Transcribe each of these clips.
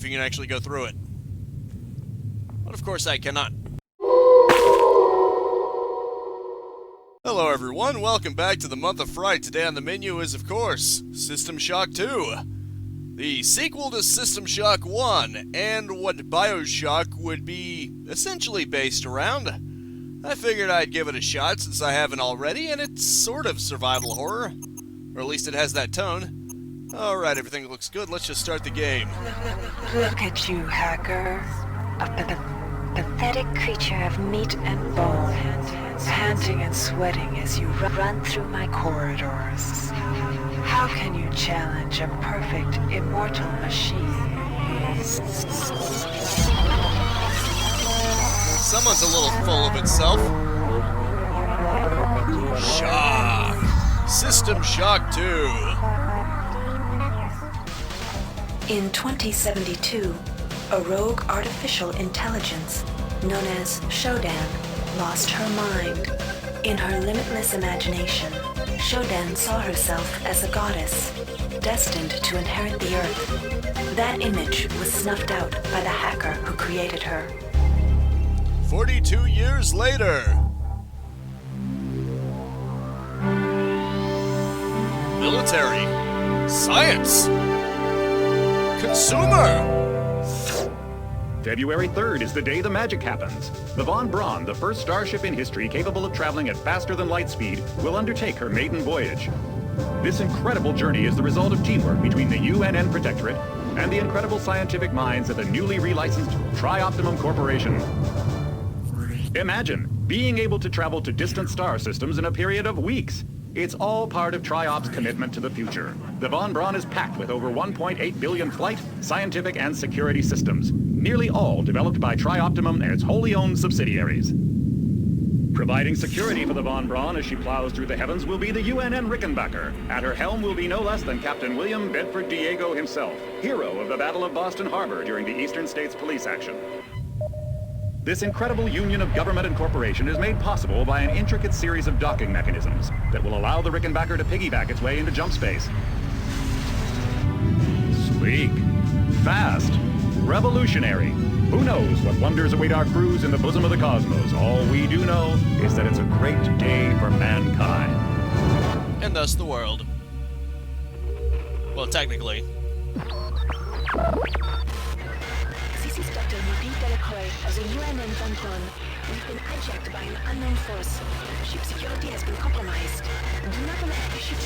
if you can actually go through it. But of course I cannot. Hello everyone, welcome back to the month of Fright. Today on the menu is, of course, System Shock 2. The sequel to System Shock 1, and what Bioshock would be essentially based around. I figured I'd give it a shot since I haven't already, and it's sort of survival horror. Or at least it has that tone. Alright, everything looks good, let's just start the game. Look at you, hacker. A pathetic creature of meat and bone, panting and sweating as you run through my corridors. How can you challenge a perfect, immortal machine? Someone's a little full of itself. Shock! System Shock 2. In 2072, a rogue artificial intelligence known as Shodan lost her mind. In her limitless imagination, Shodan saw herself as a goddess, destined to inherit the earth. That image was snuffed out by the hacker who created her. 42 years later. Military. Science. Consumer. February 3rd is the day the magic happens. The Von Braun, the first starship in history capable of traveling at faster than light speed, will undertake her maiden voyage. This incredible journey is the result of teamwork between the UNN Protectorate and the incredible scientific minds at the newly relicensed Tri-Optimum Corporation. Imagine being able to travel to distant star systems in a period of weeks. It's all part of Tri-Op's commitment to the future. The Von Braun is packed with over 1.8 billion flight, scientific, and security systems, nearly all developed by Tri-Optimum and its wholly owned subsidiaries. Providing security for the Von Braun as she plows through the heavens will be the UNN Rickenbacker. At her helm will be no less than Captain William Bedford Diego himself, hero of the Battle of Boston Harbor during the Eastern States Police action. This incredible union of government and corporation is made possible by an intricate series of docking mechanisms that will allow the Rickenbacker to piggyback its way into jump space. Sleek, fast, revolutionary. Who knows what wonders await our crews in the bosom of the cosmos? All we do know is that it's a great day for mankind. And thus the world. Well, technically. This is Dr. Louis Delacroix of the UNN Von Braun. We've been hijacked by an unknown force. Ship security has been compromised. Do not allow the ship...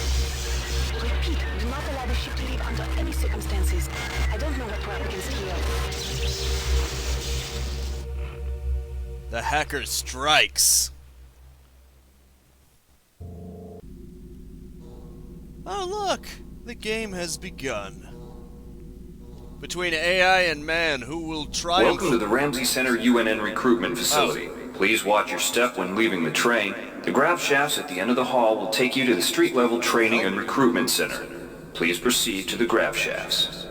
Repeat, do not allow the ship to leave under any circumstances. I don't know what we're up against here. The hacker strikes. Oh look! The game has begun. Between AI and man, who will triumph? Welcome to the Ramsey Center UNN recruitment facility. Please watch your step when leaving the train. The grab shafts at the end of the hall will take you to the street-level training and recruitment center. Please proceed to the grab shafts.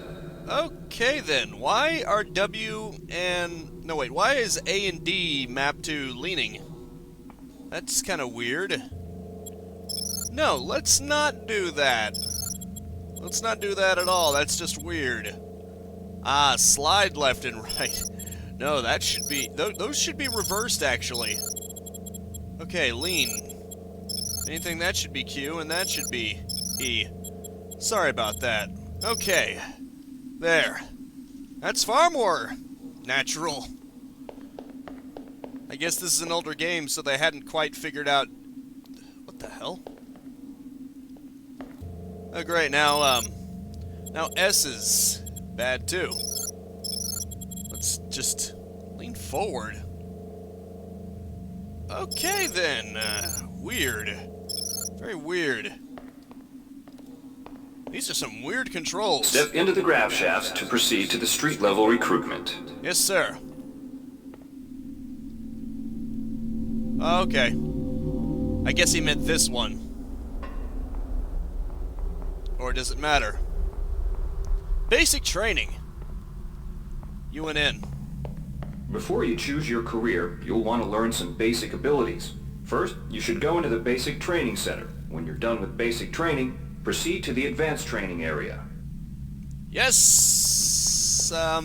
Okay then, why are W and... No wait, why is A and D mapped to leaning? That's kind of weird. No, let's not do that. Let's not do that at all, that's just weird. Ah, slide left and right. No, that should be... Those should be reversed, actually. Okay, lean. Anything that should be Q, and that should be E. Sorry about that. Okay. There. That's far more natural. I guess this is an older game, so they hadn't quite figured out... What the hell? Oh, great, now S is bad, too. Let's just lean forward. Okay, then. Weird. Very weird. These are some weird controls. Step into the grab shafts to proceed to the street-level recruitment. Yes, sir. Okay. I guess he meant this one. Or does it matter? Basic training. UNN. Before you choose your career, you'll want to learn some basic abilities. First, you should go into the basic training center. When you're done with basic training, proceed to the advanced training area. Yes, Yes,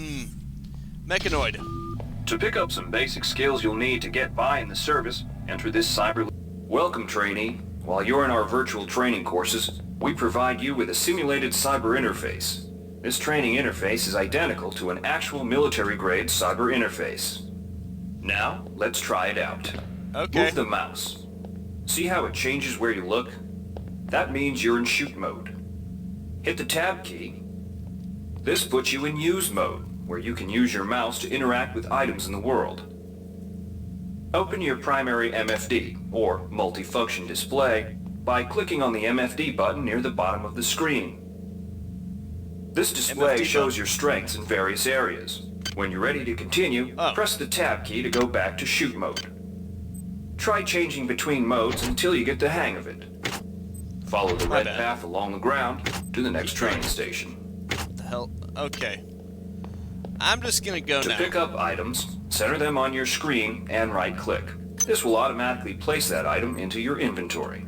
Mechanoid. To pick up some basic skills you'll need to get by in the service, enter this cyber... Welcome, trainee. While you're in our virtual training courses, we provide you with a simulated cyber interface. This training interface is identical to an actual military-grade cyber interface. Now, let's try it out. Okay. Move the mouse. See how it changes where you look? That means you're in shoot mode. Hit the tab key. This puts you in use mode, where you can use your mouse to interact with items in the world. Open your primary MFD, or multifunction display, by clicking on the MFD button near the bottom of the screen. This display shows your strengths in various areas. When you're ready to continue, press the tab key to go back to shoot mode. Try changing between modes until you get the hang of it. Follow the red path along the ground to the next training station. What the hell? Okay. I'm just gonna go now. To pick up items, center them on your screen and right-click. This will automatically place that item into your inventory.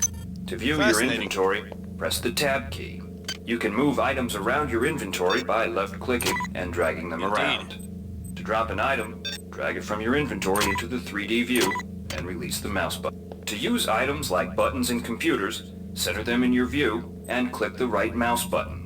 To view your inventory, press the tab key. You can move items around your inventory by left-clicking and dragging them around. To drop an item, drag it from your inventory into the 3D view and release the mouse button. To use items like buttons in computers, center them in your view and click the right mouse button.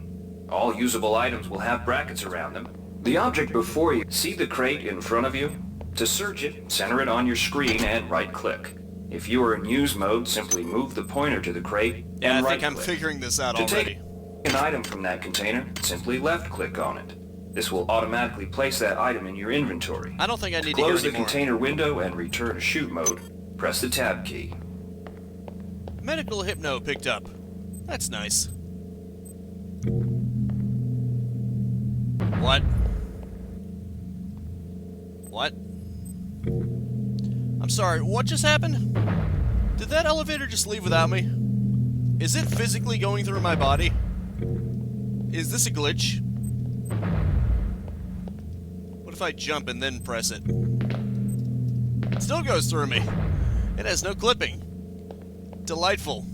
All usable items will have brackets around them. The object before you, see the crate in front of you? To search it, center it on your screen and right-click. If you are in use mode, simply move the pointer to the crate and right-click. I think I'm figuring this out already. To take an item from that container, simply left-click on it. This will automatically place that item in your inventory. I don't think I need to hear close the anymore. container window and return to shoot mode. Press the tab key. Medical hypno picked up. That's nice. What? What? I'm sorry, what just happened? Did that elevator just leave without me? Is it physically going through my body? Is this a glitch? What if I jump and then press it? It still goes through me. It has no clipping. Delightful.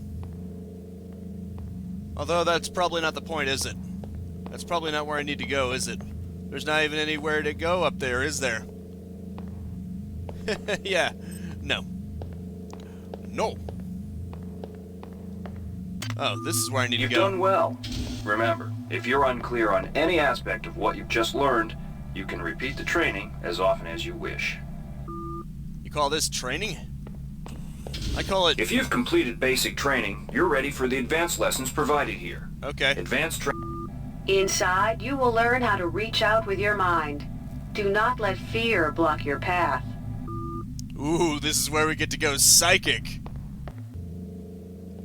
Although that's probably not the point, is it? That's probably not where I need to go, is it? There's not even anywhere to go up there, is there? Yeah. No. No. Oh, this is where I need to go. You've done well. Remember, if you're unclear on any aspect of what you've just learned, you can repeat the training as often as you wish. You call this training? I call it... If you've completed basic training, you're ready for the advanced lessons provided here. Okay. Advanced training. Inside, you will learn how to reach out with your mind. Do not let fear block your path. Ooh, this is where we get to go psychic.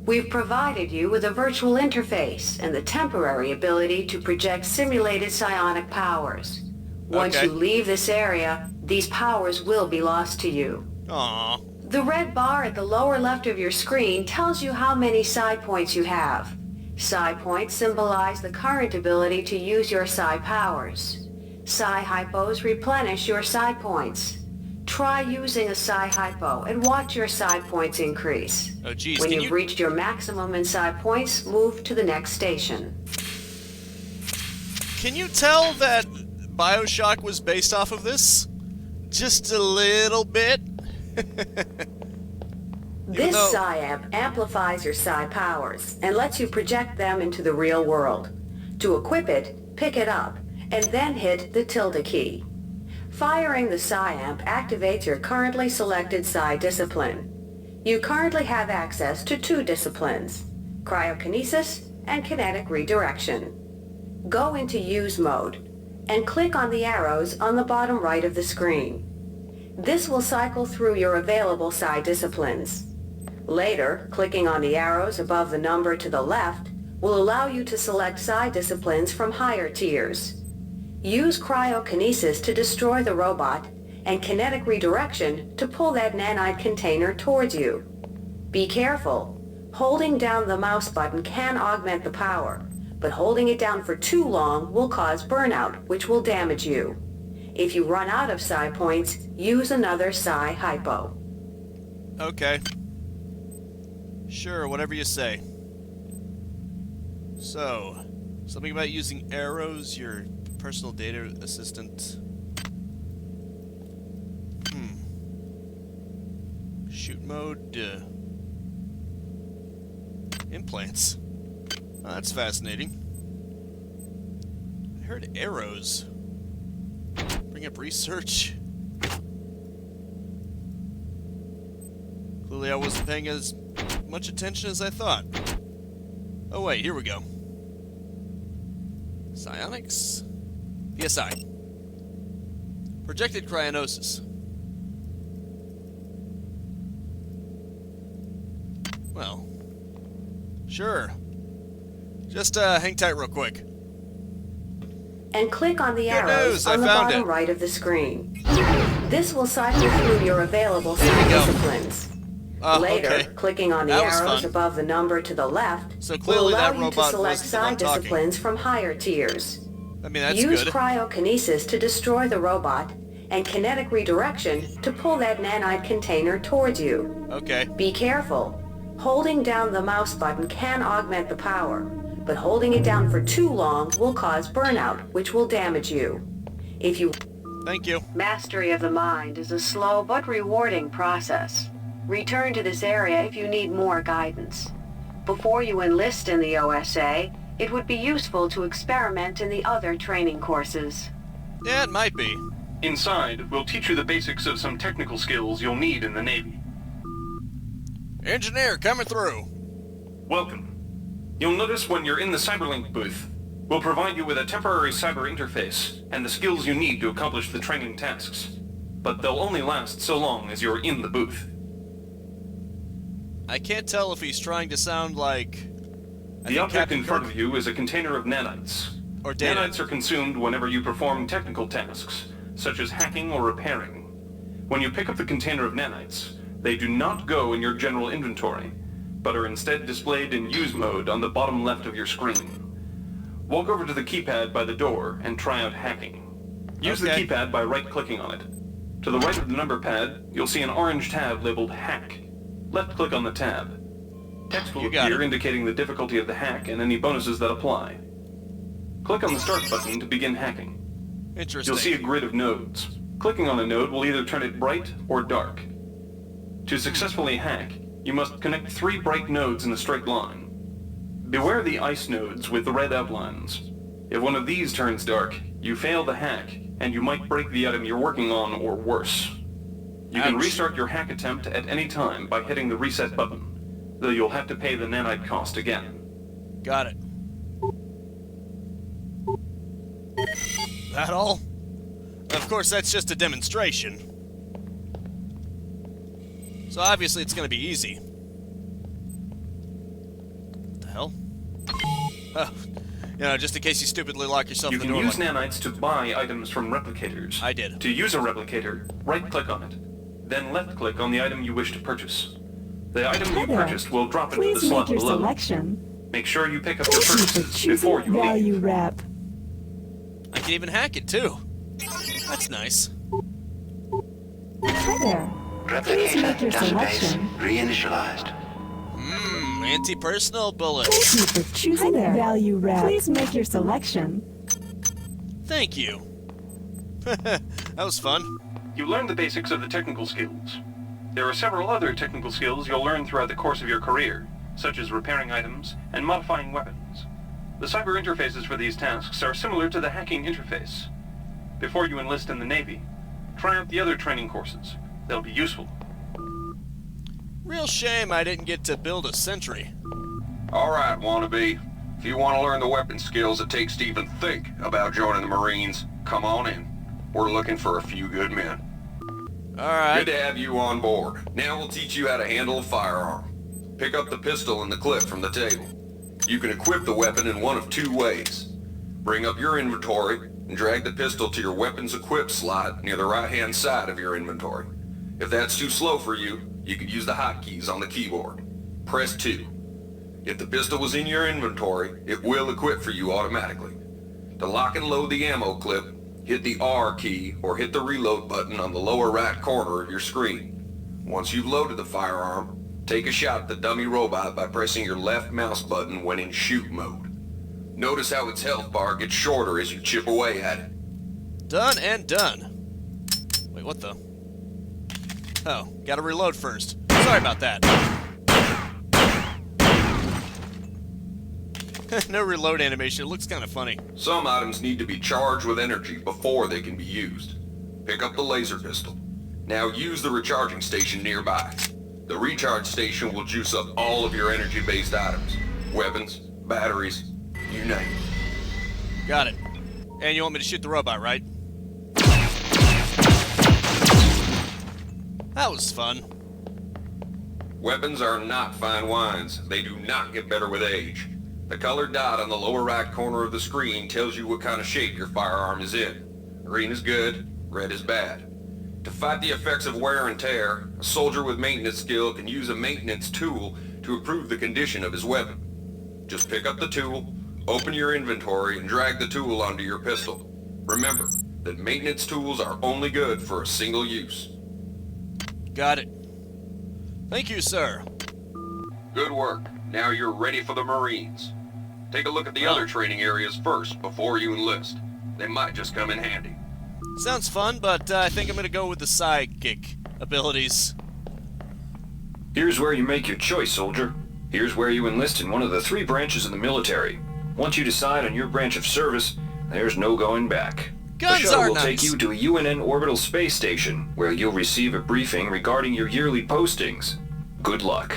We've provided you with a virtual interface and the temporary ability to project simulated psionic powers. Once you leave this area, these powers will be lost to you. Aww. The red bar at the lower left of your screen tells you how many psi points you have. Psi points symbolize the current ability to use your psi powers. Psi hypos replenish your psi points. Try using a psi hypo and watch your psi points increase. Oh geez, when you've reached your maximum in psi points, move to the next station. Can you tell that BioShock was based off of this? Just a little bit? This Psi amp amplifies your Psi powers and lets you project them into the real world. To equip it, pick it up, and then hit the tilde key. Firing the Psi amp activates your currently selected Psi discipline. You currently have access to 2 disciplines, cryokinesis and kinetic redirection. Go into use mode and click on the arrows on the bottom right of the screen. This will cycle through your available Psi disciplines. Later, clicking on the arrows above the number to the left will allow you to select Psi disciplines from higher tiers. Use cryokinesis to destroy the robot and kinetic redirection to pull that nanite container towards you. Be careful. Holding down the mouse button can augment the power, but holding it down for too long will cause burnout, which will damage you. If you run out of Psi points, use another Psi hypo. Okay. Sure, whatever you say. So, something about using arrows, your personal data assistant. Shoot mode. Implants. Oh, that's fascinating. I heard arrows. Bring up research. Clearly I wasn't paying as much attention as I thought. Oh wait, here we go. Psionics? PSI. Projected cryognosis. Well, sure. Just hang tight real quick. And click on the Good arrows news, on the I found bottom it. right of the screen. This will cycle through your available Here we psi go. disciplines. Oh, Later, okay. clicking on the That was arrows fun. above the number to the left So will clearly allow that you to robot select wasn't the one psi talking. disciplines from higher tiers. I mean, that's Use good. cryokinesis to destroy the robot and kinetic redirection to pull that nanite container towards you. Okay. Be careful. Holding down the mouse button can augment the power, but holding it down for too long will cause burnout, which will damage you. If you Thank you. Mastery of the mind is a slow but rewarding process. Return to this area if you need more guidance. Before you enlist in the OSA, it would be useful to experiment in the other training courses. Yeah, it might be. Inside, we'll teach you the basics of some technical skills you'll need in the Navy. Engineer coming through. Welcome. You'll notice when you're in the Cyberlink booth, we'll provide you with a temporary cyber interface and the skills you need to accomplish the training tasks. But they'll only last so long as you're in the booth. I can't tell if he's trying to sound like... The object in front of you is a container of nanites. Or data. Nanites are consumed whenever you perform technical tasks, such as hacking or repairing. When you pick up the container of nanites, they do not go in your general inventory, but are instead displayed in use mode on the bottom left of your screen. Walk over to the keypad by the door and try out hacking. Use Okay. the keypad by right-clicking on it. To the right of the number pad, you'll see an orange tab labeled Hack. Left-click on the tab. Text will You got appear it. indicating the difficulty of the hack and any bonuses that apply. Click on the Start button to begin hacking. Interesting. You'll see a grid of nodes. Clicking on a node will either turn it bright or dark. To successfully hack, you must connect 3 bright nodes in a straight line. Beware the ice nodes with the red outlines. If one of these turns dark, you fail the hack, and you might break the item you're working on or worse. You can Ouch. restart your hack attempt at any time by hitting the reset button, though you'll have to pay the nanite cost again. Got it. That all? Of course, that's just a demonstration. So obviously it's going to be easy. What the hell? Oh, just in case you stupidly lock yourself You in the can door. use like- nanites to buy items from replicators. I did. To use a replicator, right-click on it. Then left-click on the item you wish to purchase. The item you there. purchased will drop into the Please slot make your below. selection. Make sure you pick up your Thank you purchases for before choosing you leave. Value Wrap. I can even hack it too. That's nice. Hi there. Please make your selection. Reinitialized. Anti-personal bullet. Thank you for choosing Value Wrap. Please make your selection. Thank you. That was fun. You learn the basics of the technical skills. There are several other technical skills you'll learn throughout the course of your career, such as repairing items and modifying weapons. The cyber interfaces for these tasks are similar to the hacking interface. Before you enlist in the Navy, try out the other training courses. They'll be useful. Real shame I didn't get to build a sentry. Alright, wannabe. If you want to learn the weapon skills it takes to even think about joining the Marines, come on in. We're looking for a few good men. Alright. Good to have you on board. Now we'll teach you how to handle a firearm. Pick up the pistol and the clip from the table. You can equip the weapon in one of 2 ways. Bring up your inventory and drag the pistol to your weapons equip slot near the right-hand side of your inventory. If that's too slow for you, you could use the hotkeys on the keyboard. Press 2. If the pistol was in your inventory, it will equip for you automatically. To lock and load the ammo clip, hit the R key or hit the reload button on the lower right corner of your screen. Once you've loaded the firearm, take a shot at the dummy robot by pressing your left mouse button when in shoot mode. Notice how its health bar gets shorter as you chip away at it. Done and done. Wait, what the? Oh, gotta reload first. Sorry about that. No reload animation. It looks kind of funny. Some items need to be charged with energy before they can be used. Pick up the laser pistol. Now use the recharging station nearby. The recharge station will juice up all of your energy-based items. Weapons, batteries, you name it. Got it. And you want me to shoot the robot, right? That was fun. Weapons are not fine wines. They do not get better with age. The colored dot on the lower right corner of the screen tells you what kind of shape your firearm is in. Green is good, red is bad. To fight the effects of wear and tear, a soldier with maintenance skill can use a maintenance tool to improve the condition of his weapon. Just pick up the tool, open your inventory, and drag the tool onto your pistol. Remember that maintenance tools are only good for a single use. Got it. Thank you, sir. Good work. Now you're ready for the Marines. Take a look at the other training areas first before you enlist. They might just come in handy. Sounds fun, but I think I'm gonna go with the psychic abilities. Here's where you make your choice, soldier. Here's where you enlist in one of the 3 branches of the military. Once you decide on your branch of service, there's no going back. Guns the shuttle are will nice. take you to a UNN orbital space station, where you'll receive a briefing regarding your yearly postings. Good luck.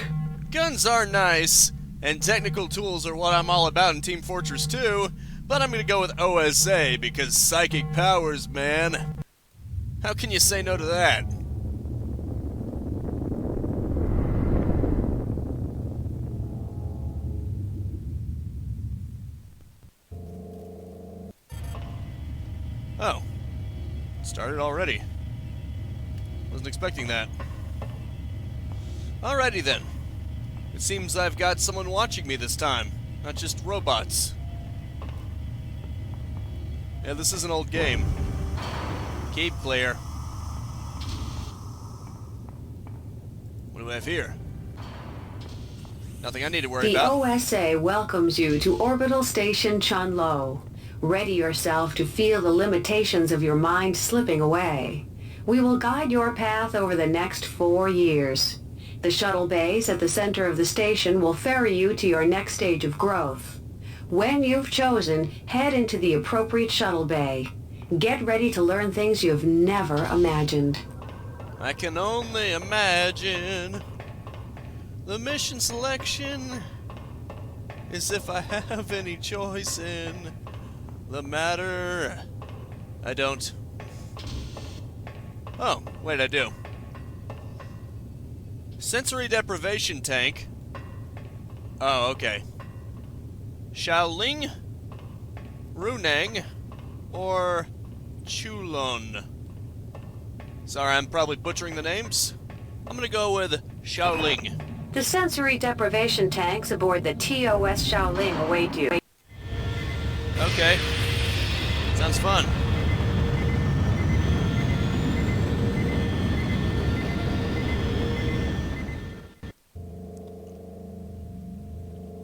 Guns are nice, and technical tools are what I'm all about in Team Fortress 2, but I'm gonna go with OSA because psychic powers, man. How can you say no to that? Oh. Started already. Wasn't expecting that. Alrighty then. It seems I've got someone watching me this time, not just robots. Yeah, this is an old game. Keep clear. What do we have here? Nothing I need to worry The about. OSA welcomes you to Orbital Station Chunlo. Ready yourself to feel the limitations of your mind slipping away. We will guide your path over the next 4 years. The shuttle bays at the center of the station will ferry you to your next stage of growth. When you've chosen, head into the appropriate shuttle bay. Get ready to learn things you've never imagined. I can only imagine. The mission selection is if I have any choice in the matter. I don't. Oh, wait, I do. Sensory deprivation tank. Oh, okay. Shaoling, Runang, or Chulon. Sorry, I'm probably butchering the names. I'm gonna go with Shaoling. The sensory deprivation tanks aboard the TOS Shaoling await you. Okay. Sounds fun.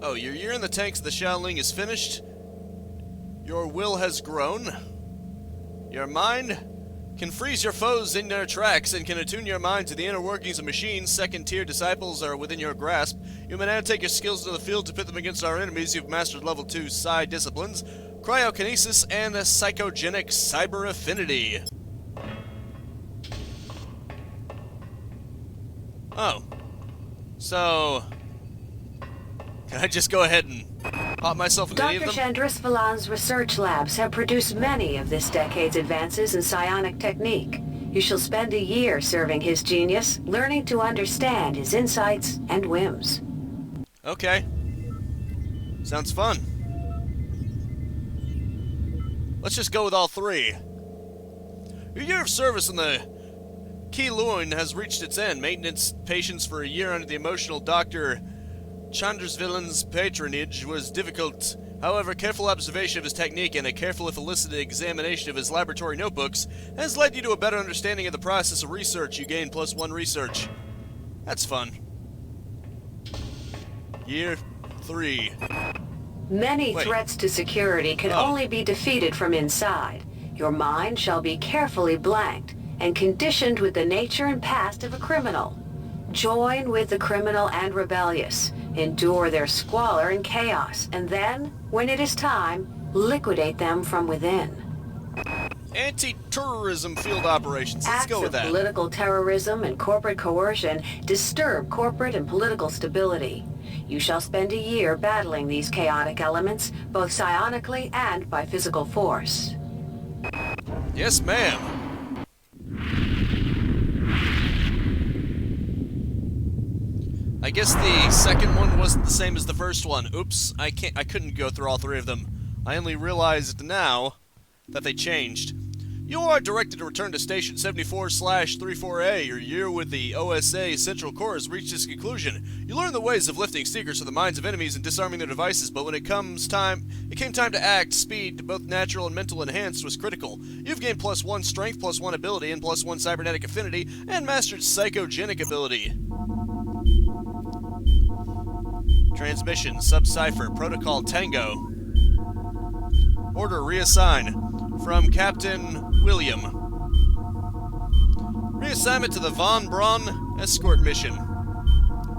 Oh, your year in the tanks of the Shaoling is finished. Your will has grown. Your mind can freeze your foes in their tracks and can attune your mind to the inner workings of machines. Second-tier disciples are within your grasp. You may now take your skills to the field to pit them against our enemies. You've mastered level 2 Psi disciplines, cryokinesis, and psychogenic cyber affinity. Oh. So, can I just go ahead and pop myself into any of Dr. them? Chandris Valan's research labs have produced many of this decade's advances in psionic technique. You shall spend a year serving his genius, learning to understand his insights and whims. Okay. Sounds fun. Let's just go with all 3. Your year of service in the Keeluin has reached its end. Maintenance patience for a year under the emotional Dr. Chandrasvilan's patronage was difficult. However, careful observation of his technique and a careful if elicited examination of his laboratory notebooks has led you to a better understanding of the process of research. You gain +1 research. That's fun. Year 3. Many Wait. threats to security can Oh. only be defeated from inside. Your mind shall be carefully blanked and conditioned with the nature and past of a criminal. Join with the criminal and rebellious. Endure their squalor and chaos, and then, when it is time, liquidate them from within. Anti-terrorism field operations. Let's Acts go with of that. political terrorism and corporate coercion disturb corporate and political stability. You shall spend a year battling these chaotic elements, both psionically and by physical force. Yes, ma'am. I guess the second one wasn't the same as the first one. Oops, I couldn't go through all three of them. I only realized now that they changed. You are directed to return to Station 74/34A. Your year with the OSA Central Core has reached its conclusion. You learn the ways of lifting secrets from the minds of enemies and disarming their devices, but when it came time to act, speed, both natural and mental enhanced, was critical. You've gained +1 strength, +1 ability, and +1 cybernetic affinity, and mastered psychogenic ability. Transmission, Sub-Cipher, Protocol Tango. Order, reassign. From Captain William. Reassignment to the Von Braun escort mission.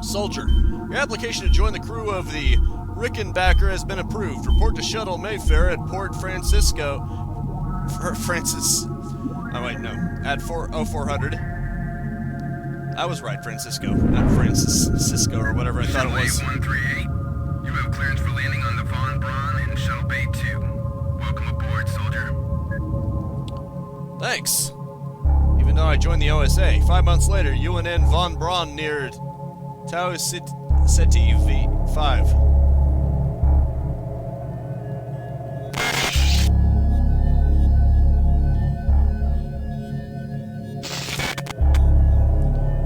Soldier, your application to join the crew of the Rickenbacker has been approved. Report to Shuttle Mayfair at Port Francisco. At 400. I was right, Francisco, not Francisco or whatever I thought it was. 138. You have clearance for landing on the Von Braun in Shuttle Bay 2. Welcome aboard, soldier. Thanks. Even though I joined the OSA, 5 months later, UNN Von Braun near Tau Ceti V5.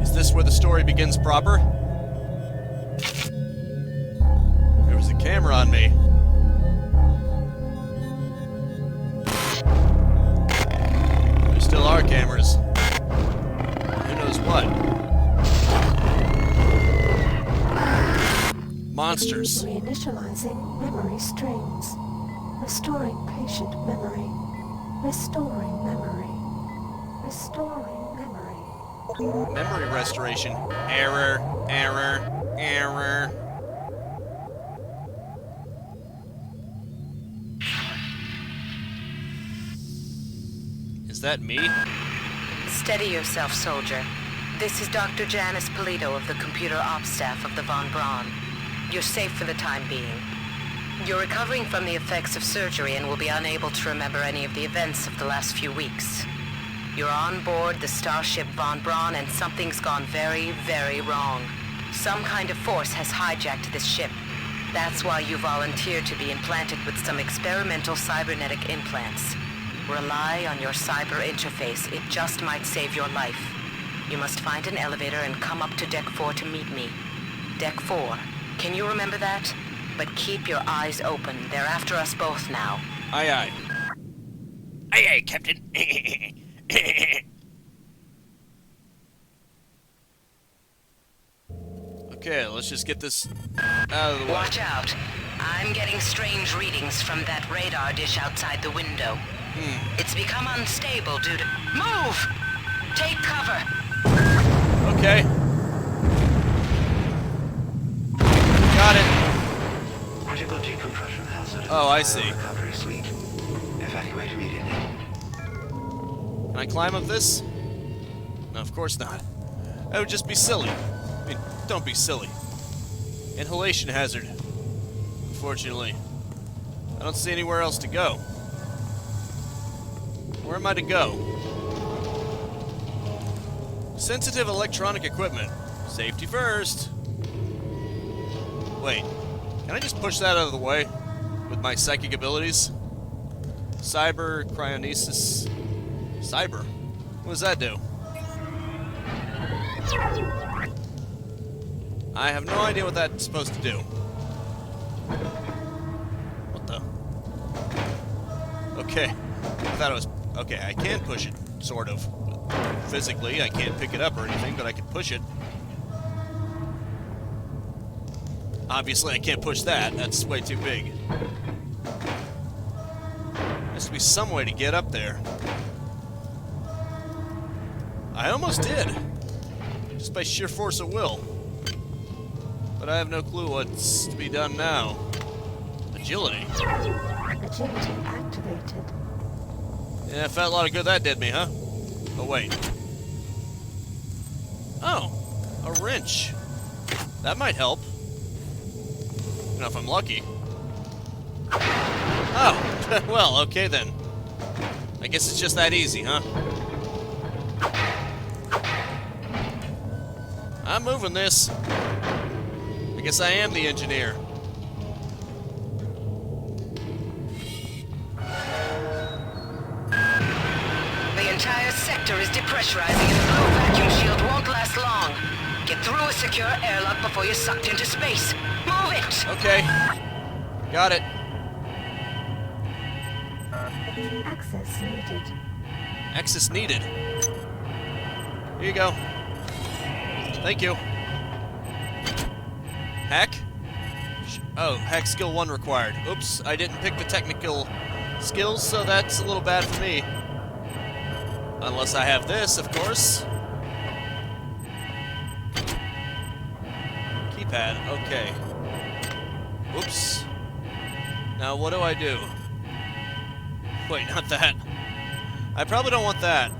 Is this where the story begins proper? There was a camera on me. Still are cameras. Who knows what? Monsters. Reinitializing memory streams. Restoring patient memory. Restoring memory. Restoring memory. Memory restoration. Error. Is that me? Steady yourself, soldier. This is Dr. Janice Polito of the Computer Ops staff of the Von Braun. You're safe for the time being. You're recovering from the effects of surgery and will be unable to remember any of the events of the last few weeks. You're on board the starship Von Braun and something's gone very, very wrong. Some kind of force has hijacked this ship. That's why you volunteered to be implanted with some experimental cybernetic implants. Rely on your cyber interface. It just might save your life. You must find an elevator and come up to Deck 4 to meet me. Deck 4. Can you remember that? But keep your eyes open. They're after us both now. Aye, aye. Aye, aye, Captain. Okay, let's just get this out of the way. Watch out. I'm getting strange readings from that radar dish outside the window. It's become unstable due to... Move! Take cover! Okay. Got it. Critical decompression hazard. Oh, I see. Recovery suite. Evacuate immediately. Can I climb up this? No, of course not. That would just be silly. I mean, don't be silly. Inhalation hazard. Unfortunately. I don't see anywhere else to go. Where am I to go? Sensitive electronic equipment. Safety first. Wait. Can I just push that out of the way? With my psychic abilities? Cyber, cryonesis... Cyber? What does that do? I have no idea what that's supposed to do. What the? Okay. I thought it was... Okay, I can push it, sort of. Physically, I can't pick it up or anything, but I can push it. Obviously, I can't push that. That's way too big. Has to be some way to get up there. I almost did. Just by sheer force of will. But I have no clue what's to be done now. Agility. Agility activated. Yeah, felt a lot of good that did me, huh? Oh, wait. Oh, a wrench. That might help. You know, if I'm lucky. Oh, well, okay then. I guess it's just that easy, huh? I'm moving this. I guess I am the engineer. The entire sector is depressurizing and the blue vacuum shield won't last long. Get through a secure airlock before you're sucked into space. Move it! Okay. Got it. Access needed. Access needed. Here you go. Thank you. Hack? Oh, hack skill 1 required. Oops, I didn't pick the technical skills, so that's a little bad for me. Unless I have this, of course. Keypad, okay. Oops. Now, what do I do? Wait, not that. I probably don't want that.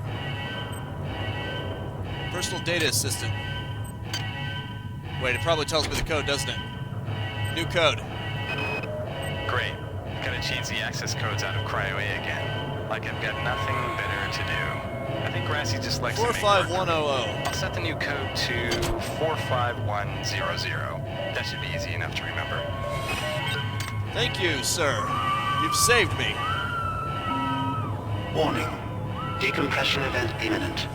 Personal data assistant. Wait, it probably tells me the code, doesn't it? New code. Great. Gotta change the access codes out of Cryo A again. Like I've got nothing better to do. I think Grassy just likes to make work. 45100. I'll set the new code to 45100. That should be easy enough to remember. Thank you, sir. You've saved me. Warning. Decompression event imminent.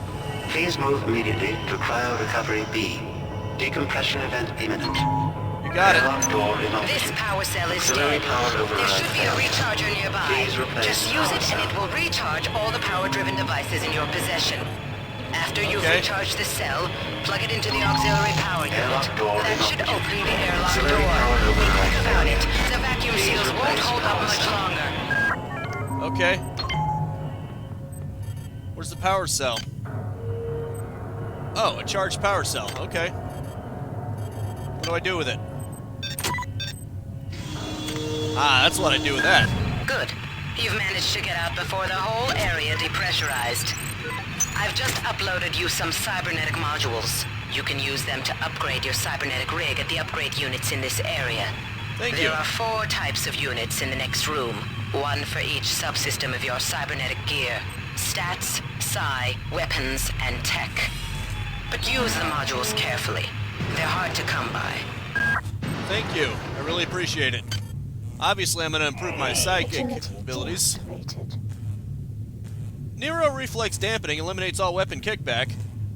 Please move immediately to Cryo Recovery B. Decompression event imminent. You got it. This power cell is dead. There should be a recharger nearby. Just use it and it will recharge all the power-driven devices in your possession. After you've recharged the cell, plug it into the auxiliary power unit. That should open the airlock door. Think about it. The vacuum seals won't hold up much longer. Okay. Where's the power cell? Oh, a charged power cell. Okay. What do I do with it? Ah, that's what I do with that. Good. You've managed to get out before the whole area depressurized. I've just uploaded you some cybernetic modules. You can use them to upgrade your cybernetic rig at the upgrade units in this area. Thank you. There are 4 types of units in the next room. 1 for each subsystem of your cybernetic gear. Stats, psi, weapons, and tech. But use the modules carefully. They're hard to come by. Thank you. I really appreciate it. Obviously, I'm going to improve my psychic abilities. Nero Reflex Dampening eliminates all weapon kickback.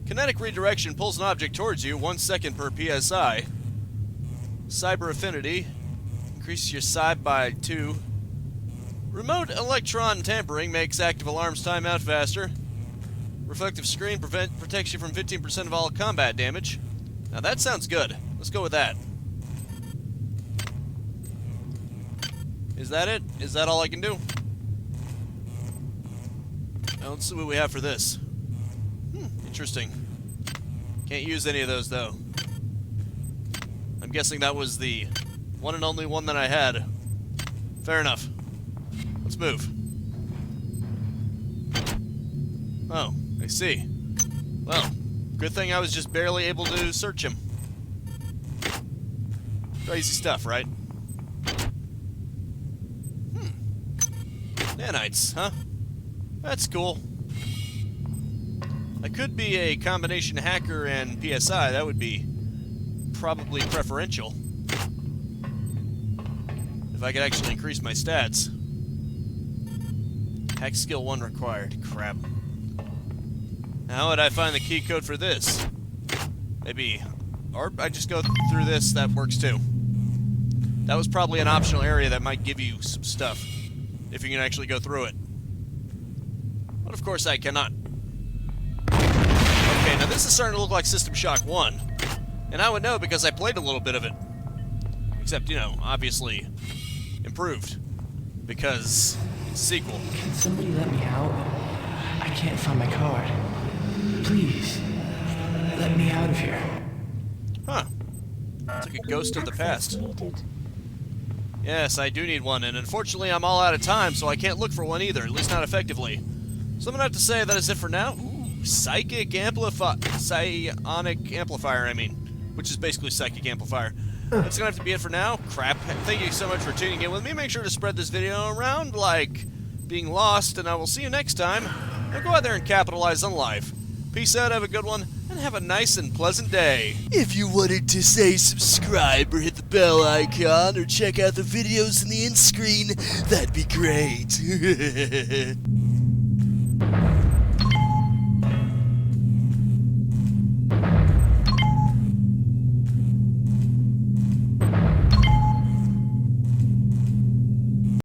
Kinetic Redirection pulls an object towards you 1 second per PSI. Cyber Affinity increases your psi by 2. Remote Electron Tampering makes active alarms time out faster. Reflective Screen protects you from 15% of all combat damage. Now that sounds good. Let's go with that. Is that it? Is that all I can do? Now let's see what we have for this. Interesting. Can't use any of those though. I'm guessing that was the one and only one that I had. Fair enough. Let's move. Oh, I see. Well, good thing I was just barely able to search him. Crazy stuff, right? Nanites, huh? That's cool. I could be a combination hacker and PSI. That would be probably preferential. If I could actually increase my stats. Hack skill 1 required. Crap. How would I find the key code for this? Maybe... Or I just go through this, that works too. That was probably an optional area that might give you some stuff. If you can actually go through it. But of course I cannot. Okay, now this is starting to look like System Shock 1. And I would know because I played a little bit of it. Except, you know, obviously improved. Because it's a sequel. Can somebody let me out? I can't find my card. Please, let me out of here. Huh. It's like a ghost of the past. Yes, I do need one, and unfortunately I'm all out of time, so I can't look for one either, at least not effectively. So I'm gonna have to say that is it for now. Ooh, psionic amplifier, I mean. Which is basically psychic amplifier. That's gonna have to be it for now. Crap. Thank you so much for tuning in with me. Make sure to spread this video around like being lost, and I will see you next time. Now go out there and capitalize on life. Peace out, have a good one, and have a nice and pleasant day. If you wanted to say subscribe or hit the bell icon or check out the videos in the end screen, that'd be great.